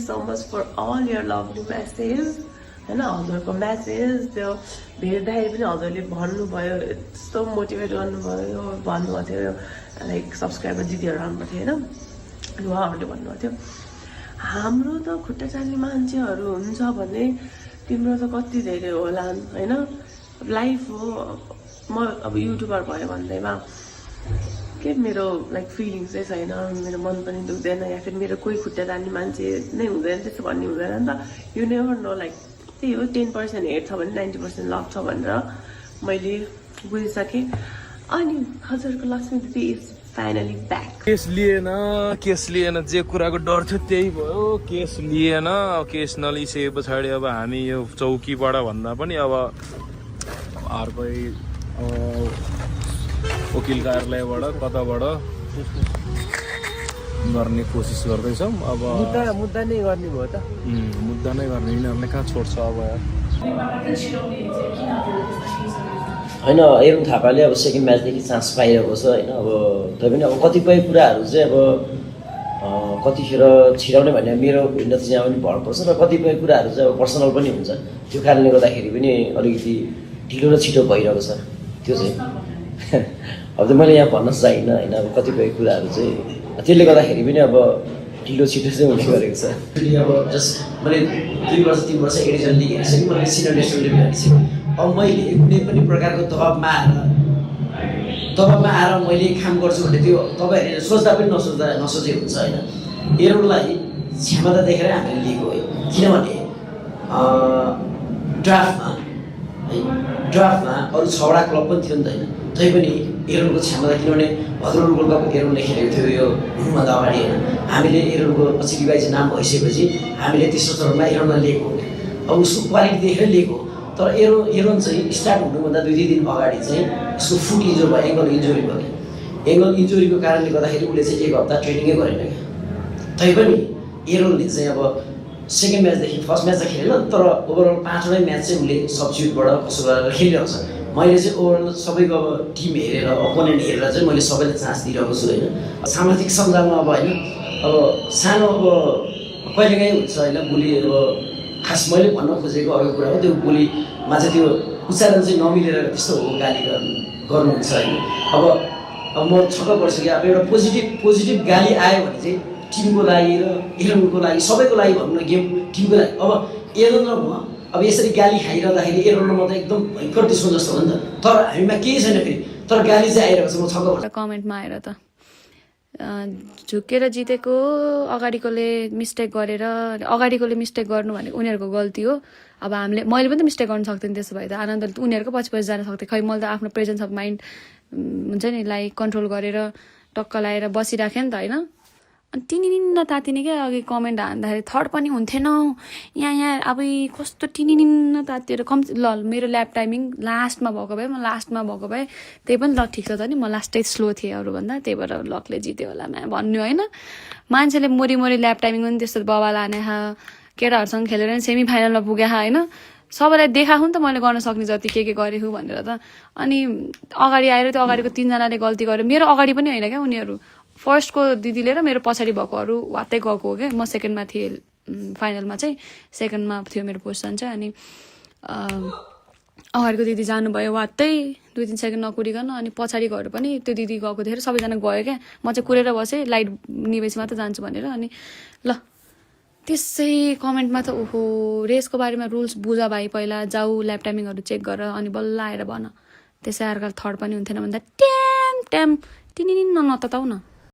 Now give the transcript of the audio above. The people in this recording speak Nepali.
so much for all your lovely messages. हैन हजुरको म्यासेज त्यो भेट्दाखेरि पनि हजुरले भन्नुभयो यस्तो मोटिभेट गर्नुभयो भन्नुभएको थियो लाइक सब्सक्राइबर दिदीहरू आउनुभएको थियो होइन उहाँहरूले भन्नुभएको थियो हाम्रो त खुट्टा चाल्ने मान्छेहरू हुन्छ भने तिम्रो त कति धेरै होला होइन लाइफ हो म अब युट्युबर भयो भन्दैमा के मेरो लाइक फिलिङ्स चाहिँ छैन मेरो मन पनि दुख्दैन या फिर मेरो कोही खुट्टा जान्ने मान्छे नै हुँदैन त्यस्तो भन्ने हुँदैन नि त यु नेभर नो लाइक त्यही हो 10% हेट छ भने 90% लभ छ भनेर मैले बुझिसकेँ अनि हजुरको लक्ष्मी दिदी इज फाइनली ब्याक केस लिएन जे कुराको डर थियो त्यही भयो केस लिएन केस नलिसके पछाडि अब हामी यो चौकीबाट भन्दा पनि अब अर्कै वकिल कार्यालयबाट कताबाट गर्ने कोसिस गर्दैछौँ अब मुद्दा नै गर्ने भयो त मुद्दा नै गर्ने यिनीहरूले कहाँ छोड्छ अब होइन एरन थापाले अब सेकेन्ड म्याचदेखि चान्स पाइरहेको छ होइन अब तैपनि अब कतिपय कुराहरू चाहिँ अब कतिखेर छिराउने भन्ने मेरो भिन्न चाहिँ यहाँ पनि भर पर्छ र कतिपय कुराहरू चाहिँ अब पर्सनल पनि हुन्छ त्यो कारणले गर्दाखेरि पनि अलिकति ढिलो र छिटो भइरहेको छ त्यो चाहिँ अब त मैले यहाँ भन्न चाहिनँ होइन अब कतिपय कुराहरू चाहिँ त्यसले गर्दाखेरि पनि अब ढिलो छिटो चाहिँ हुने गरेको छ अब जस्ट मैले 2 वर्ष 3 वर्ष एडिसन लिग हेरिसकेँ मैले सिनियर नेसनल लेभल हेरिसकेँ अब मैले कुनै पनि प्रकारको दबाबमा आएर मैले काम गर्छु भने त्यो तपाईँहरूले सोच्दा पनि नसोचे हुन्छ होइन एरोलाई क्षमता देखेर हामीले लिएको है किनभने ड्राफ्टमा अरू 6वटा क्लब पनि थियो नि त होइन तैपनि एरोनको क्षमता किनभने भद्रौल गोल्ड कप एरोनले खेलेको थियो यो हुनुभन्दा अगाडि होइन हामीले एरोनको पछि रिभाइज नाम भइसकेपछि हामीले तेस्रो चरणमा एरोनलाई लिएको अब उसको क्वालिटी देखेर लिएको तर एरोन चाहिँ स्टार्ट हुनुभन्दा 2-3 दिन अगाडि चाहिँ उसको फुट इन्जोर भयो एङ्कल इन्जुरी भयो एङ्कल इन्जुरीको कारणले गर्दाखेरि उसले चाहिँ 1 हप्ता ट्रेनिङै गरेन क्या तैपनि एरोनले चाहिँ अब सेकेन्ड म्याचदेखि फर्स्ट म्याच त खेलेन तर ओभरअल 5वटै म्याच चाहिँ उसले सब्स्टिट्युटबाट कसो गरेर खेलिरहेको छ मैले चाहिँ ओभरअल सबैको अब टिम हेरेर अपोनेन्ट हेरेर चाहिँ मैले सबैलाई चान्स दिइरहेको छु होइन सामाजिक सञ्जालमा अब होइन अब सानो अब कहिलेकाहीँ हुन्छ होइन बोली अब खास मैले भन्न खोजेको अरू कुरा हो त्यो बोलीमा चाहिँ त्यो उच्चारण चाहिँ नमिलेर त्यस्तो हो गाली गर्नुहुन्छ होइन अब म छक्क पर्छु कि अब एउटा पोजिटिभ गाली आयो भने चाहिँ टिमको लागि र एरोनको लागि सबैको लागि भनौँ न गेम टिमको लागि अब एरोन र म अब यसरी गाली खाइरहँदाखेरि एरोन र म त एकदम भयङ्कर दुश्मन जस्तो हो नि त तर हामीमा केही छैन फेरि तर गाली चाहिँ आइरहेको छ म छक्क पर्छु कमेन्टमा आएर त झुकेर जितेको अगाडिकोले मिस्टेक गर्नु भनेको उनीहरूको गल्ती हो अब मैले पनि त मिस्टेक गर्न सक्थेँ त्यसो भए त आनन्दले त उनीहरूको पछि जान सक्थेँ खै मैले त आफ्नो प्रेजेन्स अफ माइन्ड हुन्छ नि लाइक कन्ट्रोल गरेर टक्क लगाएर बसिराखेँ नि त होइन अनि टिनिनिन्न तातिने क्या अघि कमेन्ट हान्दाखेरि थर्ड पनि हुन्थेन यहाँ अब कस्तो टिनिनिन्न तातिएर कम्ती ल मेरो ल्याब टाइमिङ लास्टमा भएको भए त्यही पनि ल ठिक छ त नि म लास्टै स्लो थिएँ अरूभन्दा त्यही भएर लकले जित्यो होला भन्नु होइन मान्छेले मोरी ल्याब टाइमिङ पनि त्यस्तो बवाल हाने केटाहरूसँग खेलेर नि सेमी फाइनलमा पुगे होइन सबैलाई देखाएको नि त मैले गर्न सक्ने जति के गरेको भनेर त अनि अगाडि आएर त्यो अगाडिको 3जनाले गल्ती गर्यो मेरो अगाडि पनि होइन क्या उनीहरू फर्स्टको दिदीले र मेरो पछाडि भएकोहरू वात्तै गएको हो क्या म सेकेन्डमा थिएँ फाइनलमा चाहिँ सेकेन्डमा थियो मेरो पोजिसन चाहिँ अनि अगाडिको दिदी जानुभयो वात्तै 2-3 सेकेन्ड नकुरिकन अनि पछाडि गएर पनि त्यो दिदी गएको देखेर सबैजना गयो क्या म चाहिँ कुरेर बसेँ लाइट निभेपछि मात्र जान्छु भनेर अनि ल त्यसै कमेन्टमा त ओहो रेसको बारेमा रुल्स बुझ भाइ पहिला जाऊ ल्याब टाइमिङहरू चेक गर अनि बल्ल आएर भन त्यसै आएर थर्ड पनि हुन्थेन भन्दा ट्याम टिनिनिन्न नतताउ न